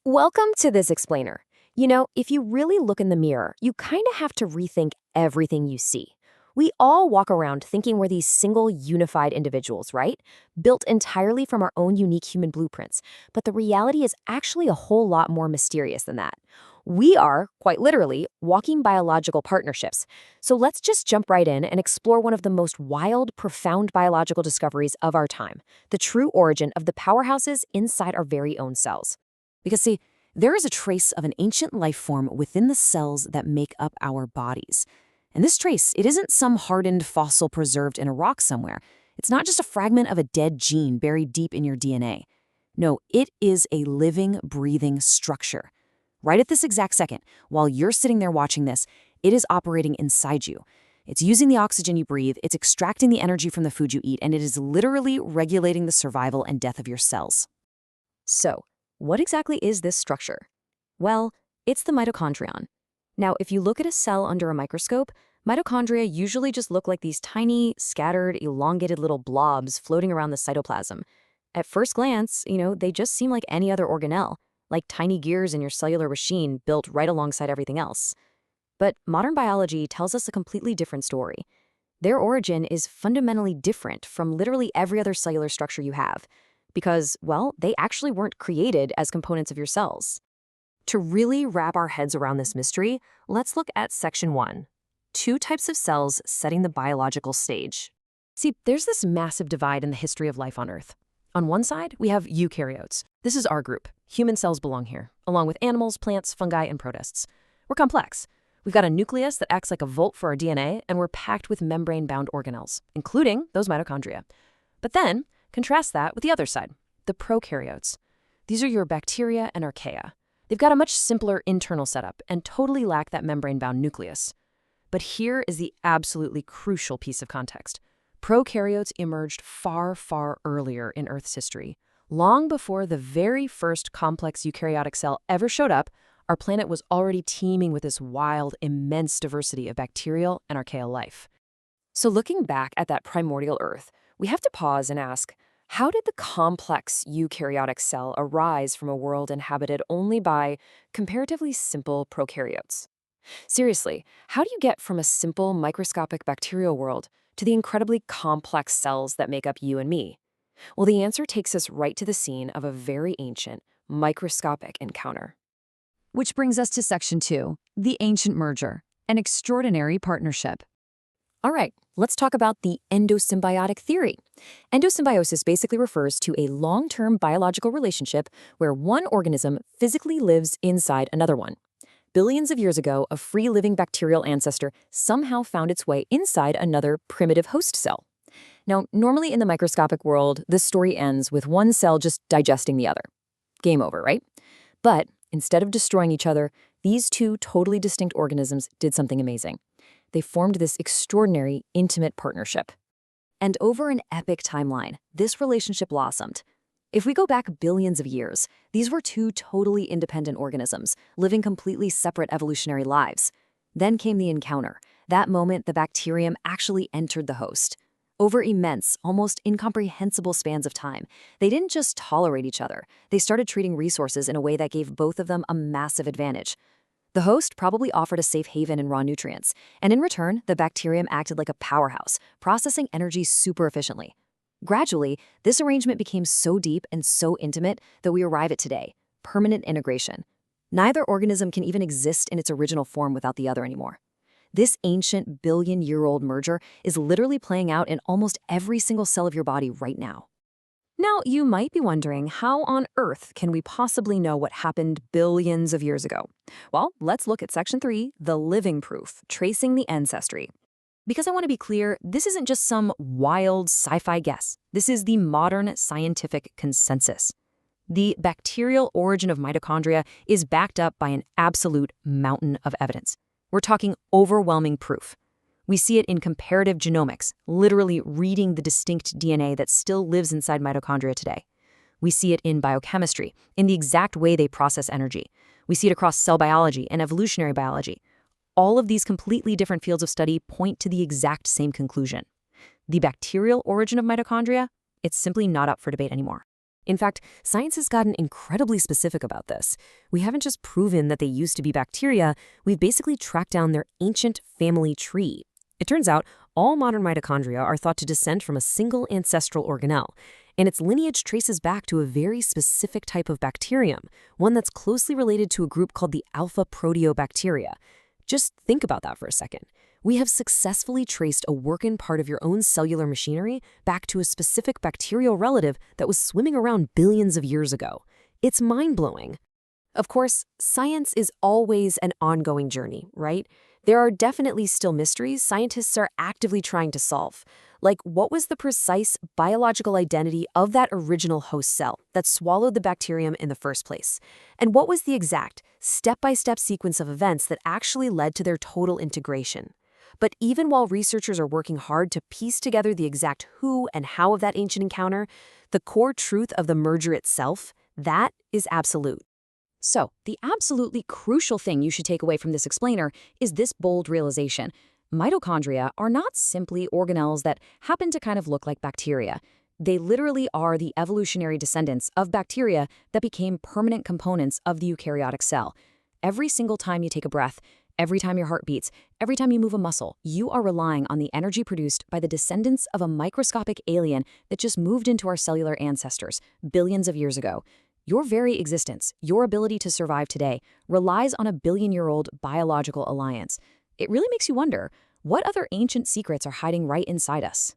Welcome to this explainer. If you really look in the mirror, you kind of have to rethink everything you see. We all walk around thinking we're these single, unified individuals, right? Built entirely from our own unique human blueprints. But the reality is actually a whole lot more mysterious than that. We are, quite literally, walking biological partnerships. So let's just jump right in and explore one of the most wild, profound biological discoveries of our time, the true origin of the powerhouses inside our very own cells. Because, see, there is a trace of an ancient life form within the cells that make up our bodies. And this trace, it isn't some hardened fossil preserved in a rock somewhere. It's not just a fragment of a dead gene buried deep in your DNA. No, it is a living, breathing structure. Right at this exact second, while you're sitting there watching this, it is operating inside you. It's using the oxygen you breathe, it's extracting the energy from the food you eat, and it is literally regulating the survival and death of your cells. So, what exactly is this structure? Well, it's the mitochondrion. Now, if you look at a cell under a microscope, mitochondria usually just look like these tiny, scattered, elongated little blobs floating around the cytoplasm. At first glance, they just seem like any other organelle, like tiny gears in your cellular machine built right alongside everything else. But modern biology tells us a completely different story. Their origin is fundamentally different from literally every other cellular structure you have. Because, well, they actually weren't created as components of your cells. To really wrap our heads around this mystery, let's look at Section 1. Two types of cells setting the biological stage. See, there's this massive divide in the history of life on Earth. On one side, we have eukaryotes. This is our group. Human cells belong here, along with animals, plants, fungi, and protists. We're complex. We've got a nucleus that acts like a vault for our DNA, and we're packed with membrane-bound organelles, including those mitochondria. But then, contrast that with the other side, the prokaryotes. These are your bacteria and archaea. They've got a much simpler internal setup and totally lack that membrane-bound nucleus. But here is the absolutely crucial piece of context. Prokaryotes emerged far, far earlier in Earth's history. Long before the very first complex eukaryotic cell ever showed up, our planet was already teeming with this wild, immense diversity of bacterial and archaeal life. So looking back at that primordial Earth, we have to pause and ask, how did the complex eukaryotic cell arise from a world inhabited only by comparatively simple prokaryotes? Seriously, how do you get from a simple microscopic bacterial world to the incredibly complex cells that make up you and me? Well, the answer takes us right to the scene of a very ancient, microscopic encounter. Which brings us to Section 2, the ancient merger, an extraordinary partnership. All right, let's talk about the endosymbiotic theory. Endosymbiosis basically refers to a long-term biological relationship where one organism physically lives inside another one. Billions of years ago, a free-living bacterial ancestor somehow found its way inside another primitive host cell. Now, normally in the microscopic world, this story ends with one cell just digesting the other. Game over, right? But instead of destroying each other, these two totally distinct organisms did something amazing. They formed this extraordinary, intimate partnership. And over an epic timeline, this relationship blossomed. If we go back billions of years, these were two totally independent organisms, living completely separate evolutionary lives. Then came the encounter. That moment, the bacterium actually entered the host. Over immense, almost incomprehensible spans of time, they didn't just tolerate each other. They started treating resources in a way that gave both of them a massive advantage. The host probably offered a safe haven and raw nutrients, and in return, the bacterium acted like a powerhouse, processing energy super efficiently. Gradually, this arrangement became so deep and so intimate that we arrive at today, permanent integration. Neither organism can even exist in its original form without the other anymore. This ancient billion-year-old merger is literally playing out in almost every single cell of your body right now. Now, you might be wondering, how on earth can we possibly know what happened billions of years ago? Well, let's look at Section 3, the living proof, tracing the ancestry. Because I want to be clear, this isn't just some wild sci-fi guess. This is the modern scientific consensus. The bacterial origin of mitochondria is backed up by an absolute mountain of evidence. We're talking overwhelming proof. We see it in comparative genomics, literally reading the distinct DNA that still lives inside mitochondria today. We see it in biochemistry, in the exact way they process energy. We see it across cell biology and evolutionary biology. All of these completely different fields of study point to the exact same conclusion. The bacterial origin of mitochondria, it's simply not up for debate anymore. In fact, science has gotten incredibly specific about this. We haven't just proven that they used to be bacteria, we've basically tracked down their ancient family tree. It turns out all modern mitochondria are thought to descend from a single ancestral organelle, and its lineage traces back to a very specific type of bacterium, one that's closely related to a group called the alpha proteobacteria. Just think about that for a second. We have successfully traced a working part of your own cellular machinery back to a specific bacterial relative that was swimming around billions of years ago. It's mind-blowing. Of course, science is always an ongoing journey, right? There are definitely still mysteries scientists are actively trying to solve. Like, what was the precise biological identity of that original host cell that swallowed the bacterium in the first place? And what was the exact, step-by-step sequence of events that actually led to their total integration? But even while researchers are working hard to piece together the exact who and how of that ancient encounter, the core truth of the merger itself, that is absolute. So, the absolutely crucial thing you should take away from this explainer is this bold realization. Mitochondria are not simply organelles that happen to kind of look like bacteria. They literally are the evolutionary descendants of bacteria that became permanent components of the eukaryotic cell. Every single time you take a breath, every time your heart beats, every time you move a muscle, you are relying on the energy produced by the descendants of a microscopic alien that just moved into our cellular ancestors billions of years ago. Your very existence, your ability to survive today, relies on a billion-year-old biological alliance. It really makes you wonder, what other ancient secrets are hiding right inside us?